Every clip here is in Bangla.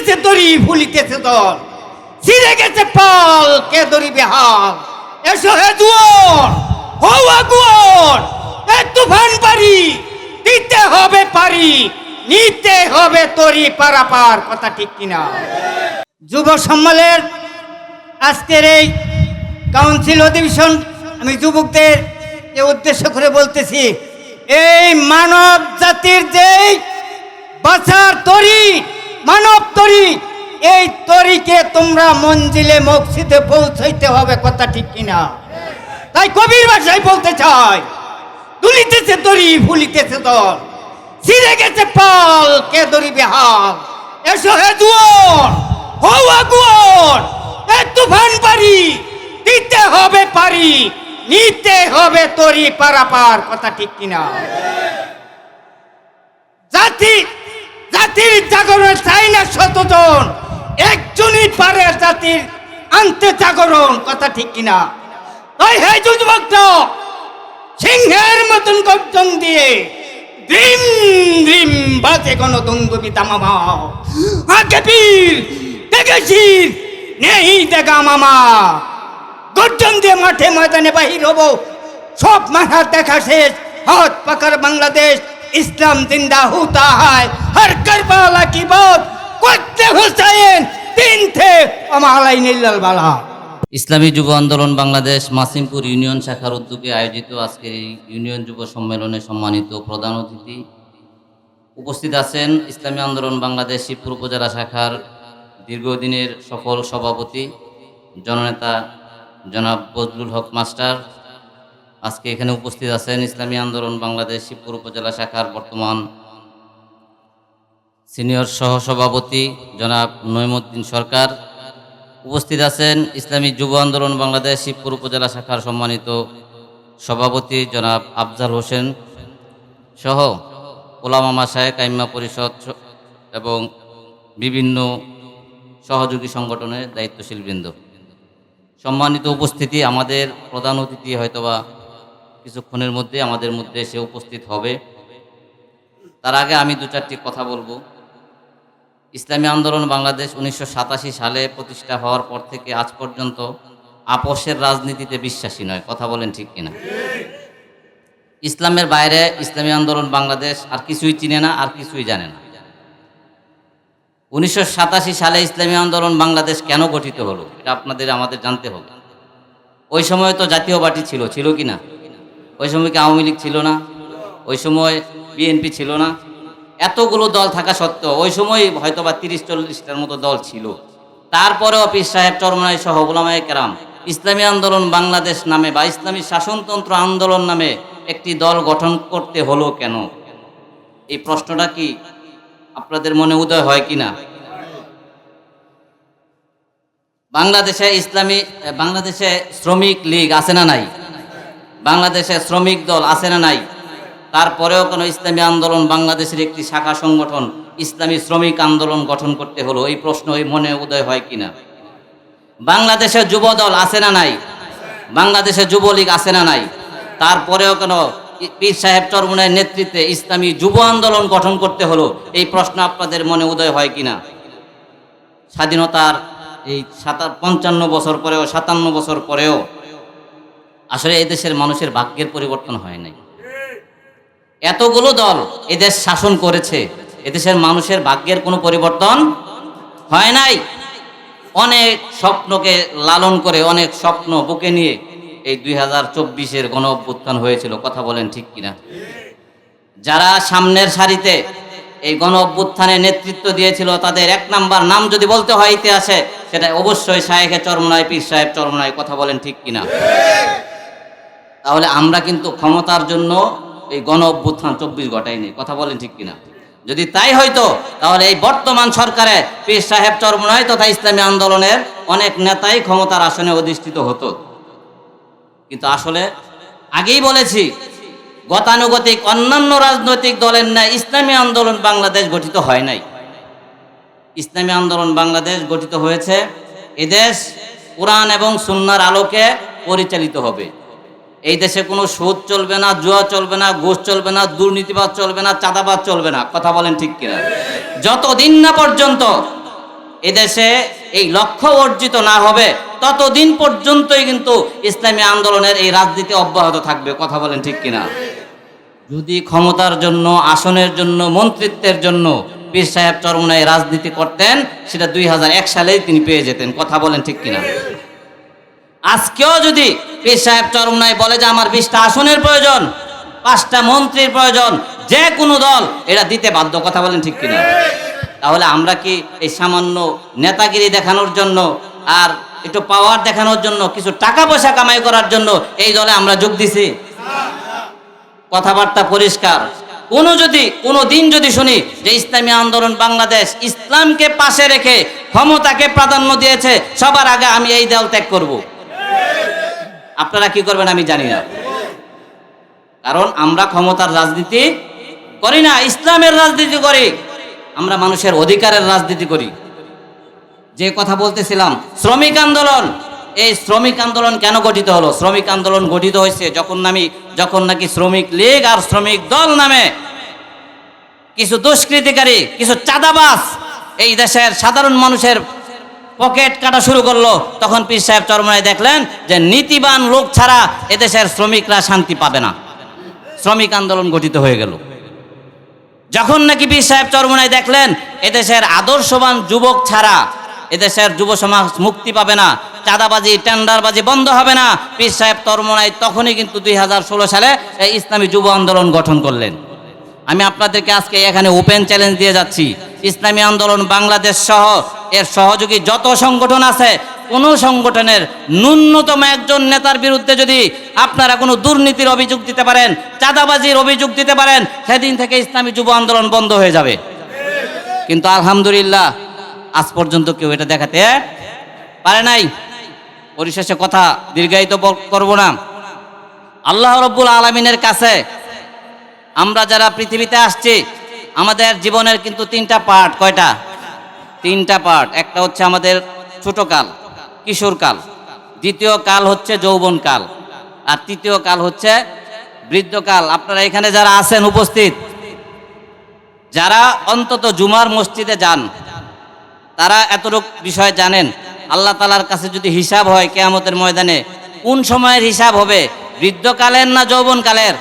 দুলিতেছে তরি ভুলিতেছে দল, ছিঁড়ে গেছে পাল কে ধরিবে হাল। এসো হে জুয়ার হও আগুয়ার, এ তুফান পারি দিতে হবে পারি, নিতে হবে তরি পারাপার। কথা ঠিক কিনা? যুব সম্মেলনের আজকের এই কাউন্সিল অধিবেশন আমি যুবকদের উদ্দেশ্য করে বলতেছি, এই মানব জাতির যে বাঁচার তরি, মানব তরি, এই তরিকে তোমরা মঞ্জিলে মকসিদে পৌঁছাইতে হবে। কথা ঠিক কিনা? তাই কবির ভাষায় বলতে চাই, দুলিতেছে তরি ভুলিতেছে দল, ছিঁড়ে গেছে পাল কে ধরিবে হাল। এসো হে জুয়ার হও আগুয়ার, এ তুফান পারি দিতে হবে পারি, নিতে হবে তরি পারাপার। কথা ঠিক কিনা? জাতির জাগরণ চাই না শতজন, একজনই পারে জাতির আনতে জাগরণ। কথা ঠিক কিনা? তাই হে যুবকরা, সিংহের মতন গর্জন দিয়ে দ্রিম দ্রিম বাজে গণদঙ্গবি দামামা, আগে বীর দেখেছি নেই দেখা মামা। গর্জন দিয়ে মাঠে ময়দানে বাহির হব, সব মাথা দেখা শেষ, হাত পাকার বাংলাদেশ, ইসলাম জিন্দা होता है, हर करबला की बात করতে হুসাইন দিন থে আমালাই নীলাল বালা। ইসলামী যুব আন্দোলন বাংলাদেশ মাসিমপুর ইউনিয়ন শাখার উদ্যোগে আয়োজিত আজকের এই ইউনিয়ন যুব সম্মেলনে সম্মানিত প্রধান অতিথি উপস্থিত আছেন ইসলামী আন্দোলন বাংলাদেশ শিবপুর উপজেলা শাখার দীর্ঘদিনের সফল সভাপতি জননেতা জনাব বজলুল হক মাস্টার। আজকে এখানে উপস্থিত আছেন ইসলামী আন্দোলন বাংলাদেশ শিবপুর উপজেলা শাখার বর্তমান সিনিয়র সহসভাপতি জনাব নঈমউদ্দিন সরকার। উপস্থিত আছেন ইসলামী যুব আন্দোলন বাংলাদেশ শিবপুর উপজেলা শাখার সম্মানিত সভাপতি জনাব আফজাল হোসেন সহ ওলামা মাশায়েখ আইম্মা পরিষদ এবং বিভিন্ন সহযোগী সংগঠনের দায়িত্বশীল বৃন্দ। সম্মানিত উপস্থিতি, আমাদের প্রধান অতিথি হয়তোবা কিছুক্ষণের মধ্যে আমাদের মধ্যে এসে উপস্থিত হবে। তার আগে আমি দু চারটি কথা বলবো। ইসলামী আন্দোলন বাংলাদেশ 1987 সালে প্রতিষ্ঠা হওয়ার পর থেকে আজ পর্যন্ত আপোষের রাজনীতিতে বিশ্বাসী নয়। কথা বলেন ঠিক কিনা? ইসলামের বাইরে ইসলামী আন্দোলন বাংলাদেশ আর কিছুই চিনে না, আর কিছুই জানে না। 1987 সালে ইসলামী আন্দোলন বাংলাদেশ কেন গঠিত হলো এটা আমাদের জানতে হবে। ওই সময় তো জাতীয় পার্টি ছিল কি না? ওই সময় কি আওয়ামী লীগ ছিল না? ওই সময় বিএনপি ছিল না? এতগুলো দল থাকা সত্ত্বেও ওই সময় হয়তো বা 30-40টার মতো দল ছিল। তারপরেও পীর সাহেব চরমনাই সহ উলামায়ে কেরাম ইসলামী আন্দোলন বাংলাদেশ নামে বা ইসলামী শাসনতন্ত্র আন্দোলন নামে একটি দল গঠন করতে হলো কেন? এই প্রশ্নটা কি আপনাদের মনে উদয় হয় কিনা? বাংলাদেশে শ্রমিক লীগ আছে না নাই? বাংলাদেশে শ্রমিক দল আছে না নাই? তারপরেও কোনো ইসলামী আন্দোলন বাংলাদেশের একটি শাখা সংগঠন ইসলামী শ্রমিক আন্দোলন গঠন করতে হলো, এই প্রশ্ন ওই মনে উদয় হয় কিনা? বাংলাদেশে যুব দল আছে না নাই? বাংলাদেশে যুবলীগ আছে না নাই? তারপরেও কেন পীর সাহেব চরমনাইয়ের নেতৃত্বে ইসলামী যুব আন্দোলন গঠন করতে হলো, এই প্রশ্ন আপনাদের মনে উদয় হয় কিনা? স্বাধীনতার এই 55 বছর পরেও 57 বছর পরেও আসলে এই দেশের মানুষের ভাগ্যের পরিবর্তন হয় নাই। এতগুলো দল এদেশ শাসন করেছে, এদেশের মানুষের ভাগ্যের কোনো পরিবর্তন হয় নাই। অনেক স্বপ্নকে লালন করে, অনেক স্বপ্ন বুকে নিয়ে এই 2024-এর গণ অভ্যুত্থান হয়েছিল। কথা বলেন ঠিক কিনা? যারা সামনের সারিতে এই গণ অভ্যুত্থানে নেতৃত্ব দিয়েছিল তাদের এক নাম্বার নাম যদি বলতে হয় ইতিহাসে, সেটা অবশ্যই শায়েখে চরমনাই, পীর সাহেব চরমনাই। কথা বলেন ঠিক কিনা? তাহলে আমরা কিন্তু ক্ষমতার জন্য এই গণ অভ্যুত্থান 24 ঘটাইনি। কথা বলেন ঠিক কিনা? যদি তাই হয়তো তাহলে এই বর্তমান সরকারে পীর সাহেব চরমনাই তথা ইসলামী আন্দোলনের অনেক নেতাই ক্ষমতার আসনে অধিষ্ঠিত হতো। কিন্তু আসলে আগেই বলেছি, গতানুগতিক অন্যান্য রাজনৈতিক দলের ন্যায় ইসলামী আন্দোলন বাংলাদেশ গঠিত হয় নাই। ইসলামী আন্দোলন বাংলাদেশ গঠিত হয়েছে এদেশ কোরআন এবং সুন্নাহর আলোকে পরিচালিত হবে। এই দেশে কোনো সুদ চলবে না, জুয়া চলবে না, ঘুষ চলবে না, দুর্নীতিবাদ চলবে না, চাঁদাবাদ চলবে না। কথা বলেন ঠিক কিনা? যতদিন না পর্যন্ত এদেশে এই লক্ষ্য অর্জিত না হবে ততদিন পর্যন্তই কিন্তু ইসলামী আন্দোলনের এই রাজনীতি অব্যাহত থাকবে। কথা বলেন ঠিক কিনা? যদি ক্ষমতার জন্য, আসনের জন্য, মন্ত্রিত্বের জন্য পীর সাহেব চরমোনাই রাজনীতি করতেন, সেটা 2001 সালেই তিনি পেয়ে যেতেন। কথা বলেন ঠিক কিনা? আজকেও যদি পীর সাহেব চরমোনাই বলে যে আমার 20টা আসনের প্রয়োজন, 5টা মন্ত্রীর প্রয়োজন, যে কোনো দল এটা দিতে বাধ্য। কথা বলেন ঠিক কিনা? তাহলে আমরা কি এই সামান্য নেতাগিরি দেখানোর জন্য আর একটু পাওয়ার দেখানোর জন্য, কিছু টাকা পয়সা কামাই করার জন্য এই দলে আমরা যোগ দিছি? কথাবার্তা পরিষ্কার। কোনো দিন যদি শুনি যে ইসলামী আন্দোলন বাংলাদেশ ইসলামকে পাশে রেখে ক্ষমতাকে প্রাধান্য দিয়েছে, সবার আগে আমি এই দল ত্যাগ করব, আপনারা কি করবেন আমি জানি না। কারণ আমরা ক্ষমতার রাজনীতি করি না, ইসলামের রাজনীতি করি। আমরা মানুষের অধিকারের রাজনীতি করি। যে কথা বলতেছিলাম, শ্রমিক আন্দোলন, এই শ্রমিক আন্দোলন কেন গঠিত হলো? শ্রমিক আন্দোলন গঠিত হয়েছে যখন নাকি শ্রমিক লীগ আর শ্রমিক দল নামে কিছু দুষ্কৃতিকারী, কিছু চাঁদাবাজ এই দেশের সাধারণ মানুষের পকেট কাটা শুরু করলো। তখন পীর সাহেব চরমোনাই দেখলেন যে নীতিবান লোক ছাড়া এদেশের শ্রমিকরা শান্তি পাবে না। শ্রমিক আন্দোলন গঠিত হয়ে গেল। যখন নাকি পীর সাহেব চরমোনাই দেখলেন এদেশের আদর্শবান যুবক ছাড়া এদেশের যুব সমাজ মুক্তি পাবে না, চাঁদাবাজি, টেন্ডারবাজি বন্ধ হবে না, পীর সাহেব চরমোনাই তখনই কিন্তু 2016 সালে এই ইসলামী যুব আন্দোলন গঠন করলেন। আমি আপনাদেরকে আজকে এখানে ওপেন চ্যালেঞ্জ দিয়ে যাচ্ছি, ইসলামী আন্দোলন বাংলাদেশ সহ এর সহযোগী যত সংগঠন আছে, কোনো সংগঠনের ন্যূনতম একজন নেতার বিরুদ্ধে যদি আপনারা কোনো দুর্নীতির অভিযোগ দিতে পারেন, চাঁদাবাজির অভিযোগ দিতে পারেন, সেদিন থেকে ইসলামী যুব আন্দোলন বন্ধ হয়ে যাবে। কিন্তু আলহামদুলিল্লাহ আজ পর্যন্ত কেউ এটা দেখাতে পারে নাই। পরিশেষে কথা দীর্ঘায়িত করব না। আল্লাহ রাব্বুল আলামিনের কাছে আমরা যারা পৃথিবীতে আসছি, আমাদের জীবনের কিন্তু 3টা পার্ট। কয়টা? 3টা পার্ট। একটা হচ্ছে আমাদের ছোটকাল, কিশোরকাল, দ্বিতীয় কাল হচ্ছে যৌবনকাল, আর তৃতীয় কাল হচ্ছে বৃদ্ধকাল। আপনারা এখানে যারা আছেন উপস্থিত, যারা অন্তত জুমার মসজিদে যান, তারা এতটুকু বিষয় জানেন, আল্লাহ তাআলার কাছে যদি হিসাব হয় কিয়ামতের ময়দানে, কোন সময়ের হিসাব হবে? বৃদ্ধকালের না যৌবনকালের?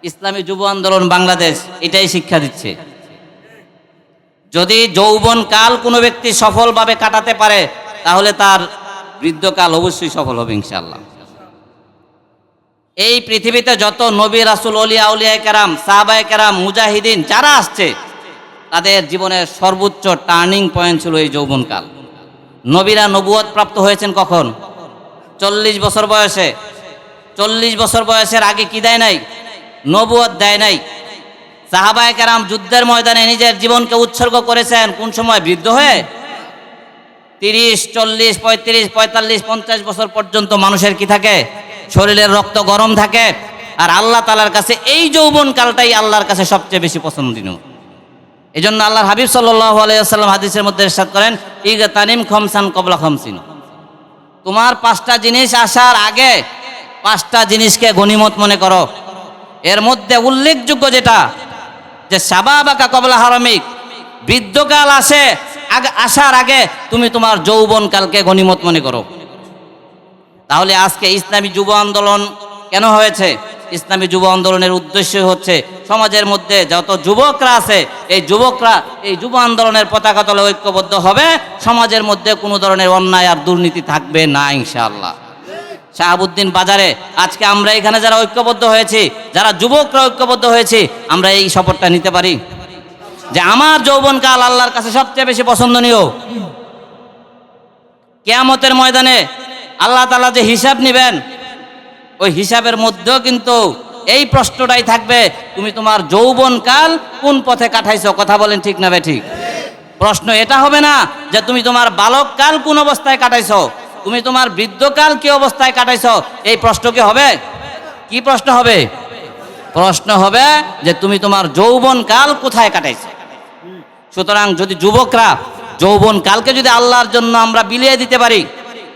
ইসলামী যুব আন্দোলন বাংলাদেশ এটাই শিক্ষা দিচ্ছে। যদি যৌবনকাল কোনো ব্যক্তি সফলভাবে কাটাতে পারে, তাহলে তার বৃদ্ধকাল অবশ্যই সফল হবে ইনশাআল্লাহ। এই পৃথিবীতে যত নবী, রাসূল, ওলিয়া, আউলিয়ায়ে কেরাম, সাহাবায়ে কেরাম, মুজাহিদিন যারা আসছে, তাদের জীবনের সর্বোচ্চ টার্নিং পয়েন্ট ছিল এই যৌবনকাল। নবীরা নবুয়ত প্রাপ্ত হয়েছেন কখন? 40 বছর বয়সে। 40 বছর বয়সের আগে কি দেয় নাই? নবুয়ত দেয় নাই। সাহাবায়ে কেরাম যুদ্ধের ময়দানে নিজের জীবনকে উৎসর্গ করেছেন কোন সময়? বৃদ্ধ হয়ে। 30, 40, 35, 45, 50 বছর পর্যন্ত মানুষের কি থাকে? শরীরের রক্ত গরম থাকে। আর আল্লাহ তাআলার কাছে এই যৌবনকালটাই আল্লাহর কাছে সবচেয়ে বেশি পছন্দনীয়। এই জন্য আল্লাহর হাবিব সাল্লাল্লাহু আলাইহি ওয়াসাল্লাম হাদিসের মধ্যে ইরশাদ করেন, ইগতানিম খামসান ক্বাবলা খামসিন। তোমার 5টা জিনিস আসার আগে 5টা জিনিসকে গনিমত মনে করো। এর মধ্যে উল্লেখযোগ্য যেটা, যে শাবাবাকা ক্বাবলা হারামিক, বৃদ্ধকাল আসার আগে তুমি তোমার যৌবনকালকে গনিমত মনে করো। তাহলে আজকে ইসলামী যুব আন্দোলন কেন হয়েছে? ইসলামী যুব আন্দোলনের উদ্দেশ্য হচ্ছে সমাজের মধ্যে যত যুবকরা আছে, এই যুবকরা এই যুব আন্দোলনের পতাকা তলে ঐক্যবদ্ধ হবে, সমাজের মধ্যে কোনো ধরনের অন্যায় আর দুর্নীতি থাকবে না ইনশাআল্লাহ। শাহাবুদ্দিন বাজারে আজকে আমরা এখানে যারা ঐক্যবদ্ধ হয়েছি, যারা যুবকরা ঐক্যবদ্ধ হয়েছি, আমরা এই শপথটা নিতে পারি যে আমার যৌবনকাল আল্লাহর কাছে সবচেয়ে বেশি পছন্দনীয়। কিয়ামতের ময়দানে আল্লাহ তাআলা যে হিসাব নেবেন, ওই হিসাবের মধ্যেও কিন্তু এই প্রশ্নটাই থাকবে, তুমি তোমার যৌবনকাল কোন পথে কাটাইছো। কথা বলেন ঠিক না বে ঠিক? প্রশ্ন এটা হবে না যে তুমি তোমার বালককাল কোন অবস্থায় কাটাইছো, তুমি তোমার বৃদ্ধকাল কি অবস্থায় কাটাইছো। এই প্রশ্ন কি হবে? কি প্রশ্ন হবে? প্রশ্ন হবে যে তুমি তোমার যৌবনকাল কোথায় কাটাইছো। সুতরাং যদি যুবকরা যৌবনকালকে যদি আল্লাহর জন্য আমরা বিলিয়ে দিতে পারি,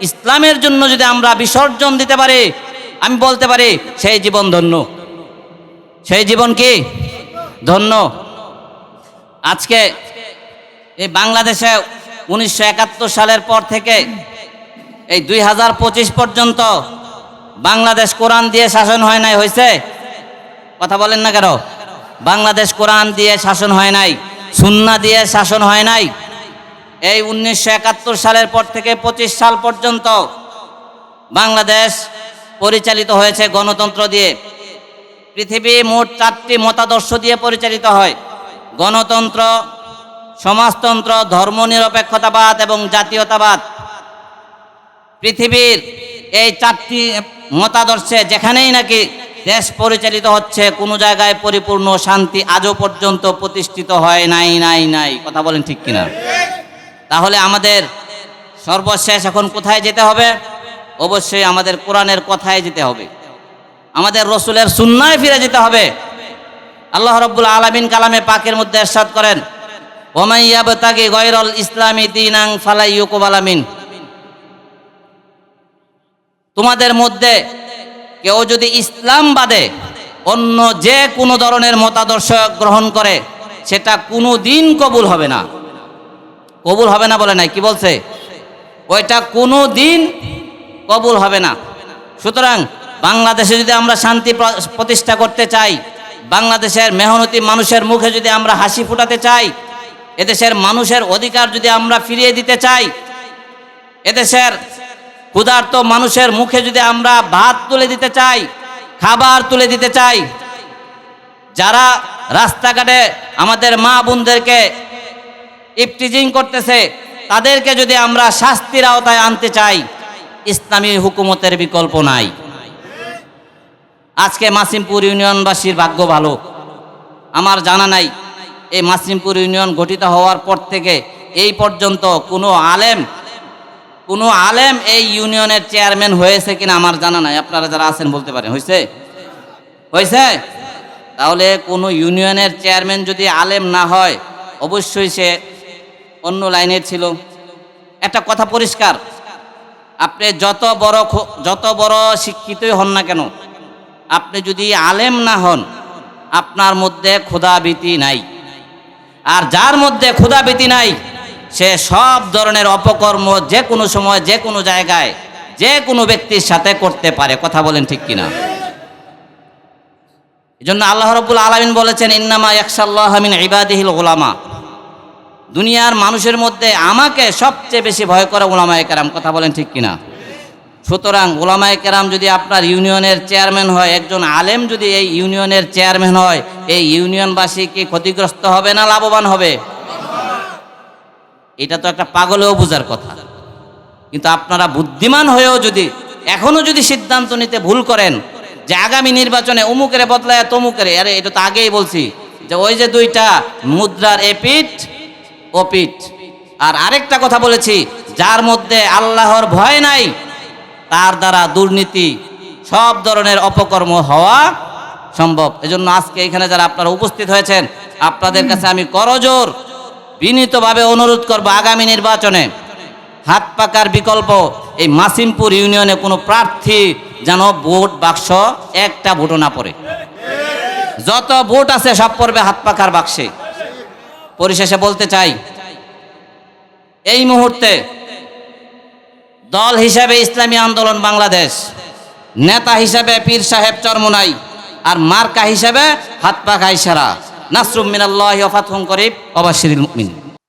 ইসলামের জন্য যদি আমরা বিসর্জন দিতে পারি, আমি বলতে পারি সেই জীবন ধন্য। সেই জীবন কি ধন্য? আজকে এই বাংলাদেশে 1971 সালের পর থেকে এই 2025 পর্যন্ত বাংলাদেশ কোরআন দিয়ে শাসন হয় নাই, হয়েছে? কথা বলেন না কেন? বাংলাদেশ কোরআন দিয়ে শাসন হয় নাই, সুন্নাহ দিয়ে শাসন হয় নাই। এই 1971 সালের পর থেকে 25 সাল পর্যন্ত বাংলাদেশ পরিচালিত হয়েছে গণতন্ত্র দিয়ে। পৃথিবী মোট 4টি মতাদর্শ দিয়ে পরিচালিত হয়: গণতন্ত্র, সমাজতন্ত্র, ধর্মনিরপেক্ষতাবাদ এবং জাতীয়তাবাদ। পৃথিবীর এই 4টি মতাদর্শে যেখানেই নাকি দেশ পরিচালিত হচ্ছে, কোনো জায়গায় পরিপূর্ণ শান্তি আজও পর্যন্ত প্রতিষ্ঠিত হয় নাই। কথা বলেন ঠিক কিনা? তাহলে আমাদের সর্বশেষ এখন কোথায় যেতে হবে? অবশ্যই আমাদের কোরআনের কথায় যেতে হবে, আমাদের রসুলের সুন্নায় ফিরে যেতে হবে। আল্লাহ রাব্বুল আলামিন কালামে পাকের মধ্যে ইরশাদ করেন, ওয়া মান ইয়াবতাগি গায়রাল ইসলামি দীনান ফালা ইউকবালা মিন। তোমাদের মধ্যে কেউ যদি ইসলাম বাদে অন্য যে কোনো ধরনের মতাদর্শ গ্রহণ করে, সেটা কোনো দিন কবুল হবে না। কবুল হবে না বলে নাই, কি বলছে? ওইটা কোনো দিন কবুল হবে না। সুতরাং বাংলাদেশে যদি আমরা শান্তি প্রতিষ্ঠা করতে চাই, বাংলাদেশের মেহনতি মানুষের মুখে যদি আমরা হাসি ফুটাতে চাই, এদেশের মানুষের অধিকার যদি আমরা ফিরিয়ে দিতে চাই, এদেশের ক্ষুধার্ত মানুষের মুখে যদি আমরা ভাত তুলে দিতে চাই, খাবার তুলে দিতে চাই, যারা রাস্তাঘাটে আমাদের মা বোনদেরকে ইফটিজিং করতেছে, তাদেরকে যদি আমরা শাস্তির আওতায় আনতে চাই, ইসলামী হুকুমতের বিকল্প নাই। আজকে মাসিমপুর ইউনিয়নবাসীর ভাগ্য ভালো, আমার জানা নাই এই মাসিমপুর ইউনিয়ন গঠিত হওয়ার পর থেকে এই পর্যন্ত কোনো আলেম এই ইউনিয়নের চেয়ারম্যান হয়েছে কিনা আমার জানা নাই। আপনারা যারা আছেন বলতে পারেন, হয়েছে? তাহলে কোনো ইউনিয়নের চেয়ারম্যান যদি আলেম না হয়, অবশ্যই সে অন্য লাইনের ছিল। একটা কথা পরিষ্কার, আপনি যত বড় শিক্ষিতই হন না কেন, আপনি যদি আলেম না হন, আপনার মধ্যে ক্ষুধাভীতি নাই। আর যার মধ্যে ক্ষুধাভীতি নাই, সে সব ধরনের অপকর্ম যে কোনো সময়, যে কোনো জায়গায়, যে কোনো ব্যক্তির সাথে করতে পারে। কথা বলেন ঠিক কিনা? এই জন্য আল্লাহ রাব্বুল আলামিন বলেছেন, ইন্নামা ইয়াখশাল্লাহা মিন ইবাদিহিল উলামা। দুনিয়ার মানুষের মধ্যে আমাকে সবচেয়ে বেশি ভয় করে উলামায়ে কেরাম। কথা বলেন ঠিক কিনা? সুতরাং উলামায়ে কেরাম যদি আপনার ইউনিয়নের চেয়ারম্যান হয়, একজন আলেম যদি এই ইউনিয়নের চেয়ারম্যান হয়, এই ইউনিয়নবাসী কি ক্ষতিগ্রস্ত হবে না লাভবান হবে? এটা তো একটা পাগলেও বোঝার কথা। কিন্তু আপনারা বুদ্ধিমান হয়েও যদি এখনো যদি সিদ্ধান্ত নিতে ভুল করেন যে আগামী নির্বাচনে অমুকের বদলায় তমুকের, আরে এটা তো আগেই বলছি যে ওই যে দুইটা মুদ্রার এপিঠ ওপিঠ। আর আরেকটা কথা বলেছি, যার মধ্যে আল্লাহর ভয় নাই, তার দ্বারা দুর্নীতি, সব ধরনের অপকর্ম হওয়া সম্ভব। এজন্য আজকে এখানে যারা আপনারা উপস্থিত হয়েছেন, আপনাদের কাছে আমি করজোর বিনীতভাবে অনুরোধ করব, আগামী নির্বাচনে হাত পাকার বিকল্প এই মাসিমপুর ইউনিয়নে কোনো প্রার্থী যেন ভোট বাক্স একটা ভোটও না পড়ে। যত ভোট আছে সব পড়বে হাত পাকার বাক্সে। পরিশেষে বলতে চাই, এই মুহূর্তে দল হিসাবে ইসলামী আন্দোলন বাংলাদেশ, নেতা হিসাবে পীর সাহেব চরমোনাই, আর মার্কা হিসাবে হাত পাকা ইশারা। নাসরুম মিনাল্লাহি ওয়া ফাতহুন করিব ওয়া বাশশিরিল মুমিনিন।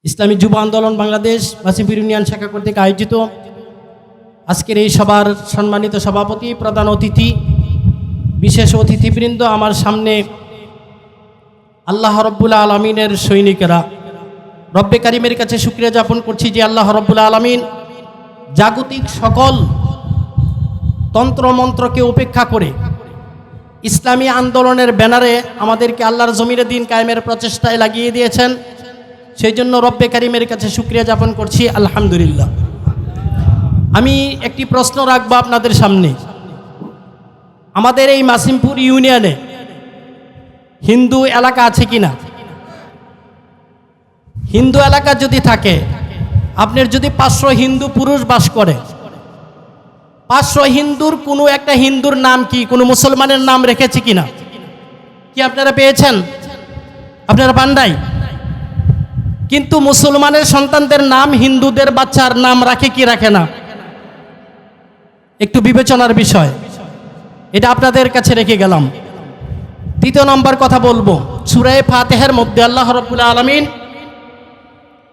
ইসলামী যুব আন্দোলন বাংলাদেশ মাসিমপুর ইউনিয়ন শাখা কর্তৃক আয়োজিত আজকের এই সভার সম্মানিত সভাপতি, প্রধান অতিথি, বিশেষ অতিথিবৃন্দ, আমার সামনে আল্লাহ রব্বুল আলমিনের সৈনিকেরা, রব্বে কারিমের কাছে শুকরিয়া জ্ঞাপন করছি যে আল্লাহ রব্বুল আলমিন জাগতিক সকল তন্ত্রমন্ত্রকে উপেক্ষা করে ইসলামী আন্দোলনের ব্যানারে আমাদেরকে আল্লাহর জমিরে দিন কায়েমের প্রচেষ্টায় লাগিয়ে দিয়েছেন। সেই জন্য রব্বে কারিমের কাছে শুকরিয়া জ্ঞাপন করছি, আলহামদুলিল্লাহ। আমি একটি প্রশ্ন রাখবো আপনাদের সামনে। আমাদের এই মাসিমপুর ইউনিয়নে হিন্দু এলাকা আছে কিনা? হিন্দু এলাকা যদি থাকে, আপনার যদি 500 হিন্দু পুরুষ বাস করে, 500 হিন্দুর কোনো একটা হিন্দুর নাম কি কোনো মুসলমানের নাম রেখেছে কিনা? কি আপনারা পেয়েছেন? আপনারা পান নাই? কিন্তু মুসলমানের সন্তানদের নাম হিন্দুদের বাচ্চার নাম রাখে কি রাখে না? একটু বিবেচনার বিষয়, এটা আপনাদের কাছে রেখে গেলাম। দ্বিতীয় নম্বর কথা বলবো, সূরা ফাতিহার মধ্যে আল্লাহ রাব্বুল আলামিন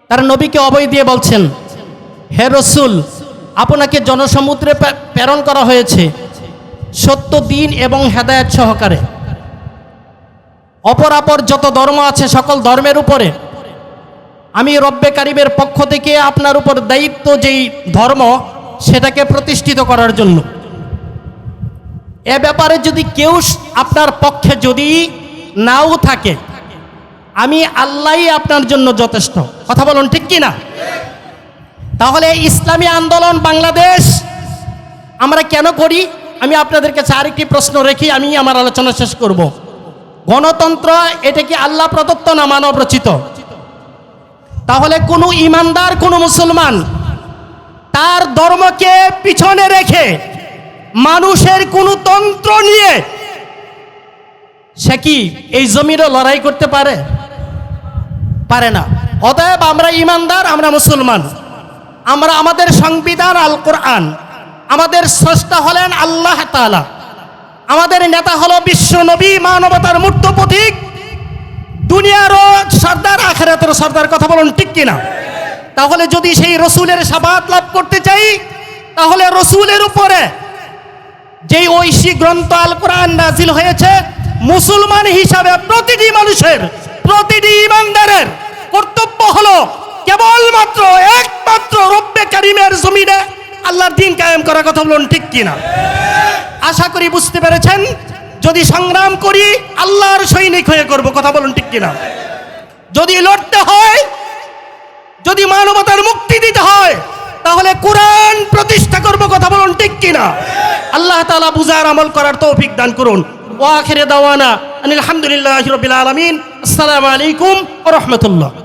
তার নবীকে অভয় দিয়ে বলছেন, হে রাসূল, আপনাকে জনসমুদ্রে প্রেরণ করা হয়েছে সত্য দিন এবং হেদায়েত সহকারে। অপরাপর যত ধর্ম আছে সকল ধর্মের উপরে আমি রব্বে কারিমের পক্ষ থেকে আপনার উপর দায়িত্ব যেই ধর্ম সেটাকে প্রতিষ্ঠিত করার জন্য। এ ব্যাপারে যদি কেউ আপনার পক্ষে যদি নাও থাকে, আমি আল্লাহই আপনার জন্য যথেষ্ট। কথা বলুন ঠিক কি না? তাহলে ইসলামী আন্দোলন বাংলাদেশ আমরা কেন করি? আমি আপনাদের কাছে আরেকটি প্রশ্ন রেখে আমি আমার আলোচনা শেষ করব। গণতন্ত্র এটা কি আল্লাহ প্রদত্ত না মানব রচিত? তাহলে কোনো ইমানদার, কোনো মুসলমান তার ধর্মকে পিছনে রেখে মানুষের কোনো তন্ত্র নিয়ে সে কি এই জমিরও লড়াই করতে পারে? পারে না। অতএব আমরা ইমানদার, আমরা মুসলমান, আমরা আমাদের সংবিধান আল কোরআন, আমাদের স্রষ্টা হলেন আল্লাহ তাআলা, আমাদের নেতা হলো বিশ্ব নবী, মানবতার মূর্ত প্রতীক, দুনিয়ারও সর্দার, আখিরাতের সর্দার। কথা বলুন ঠিক কিনা? তাহলে যদি সেই রসুলের শাফাআত লাভ করতে চাই, তাহলে রসুলের উপরে যেই ঐশী গ্রন্থ আল কোরআন নাজিল হয়েছে, মুসলমান হিসাবে প্রতিটি মানুষের, প্রতিটি ইমানদারের কর্তব্য হলো কেবলমাত্র একমাত্র রব্বে কারিমের জমিনে আল্লাহর দ্বীন কায়েম করা। কথা বলুন ঠিক কিনা? আশা করি বুঝতে পেরেছেন। যদি সংগ্রাম করি আল্লাহর সৈনিক হয়ে করব। কথা বলুন ঠিক কিনা? যদি লড়তে হয়, যদি মানবতার মুক্তি দিতে হয়, তাহলে কোরআন প্রতিষ্ঠা করব। কথা বলুন ঠিক কিনা? আল্লাহ তাআলা বুঝার আমল করার তৌফিক দান করুন। ওয়া আখিরে দাওয়ানা আনিল হামদুলিল্লাহি রাব্বিল আলামিন। আসসালামু আলাইকুম ওয়া রাহমাতুল্লাহ।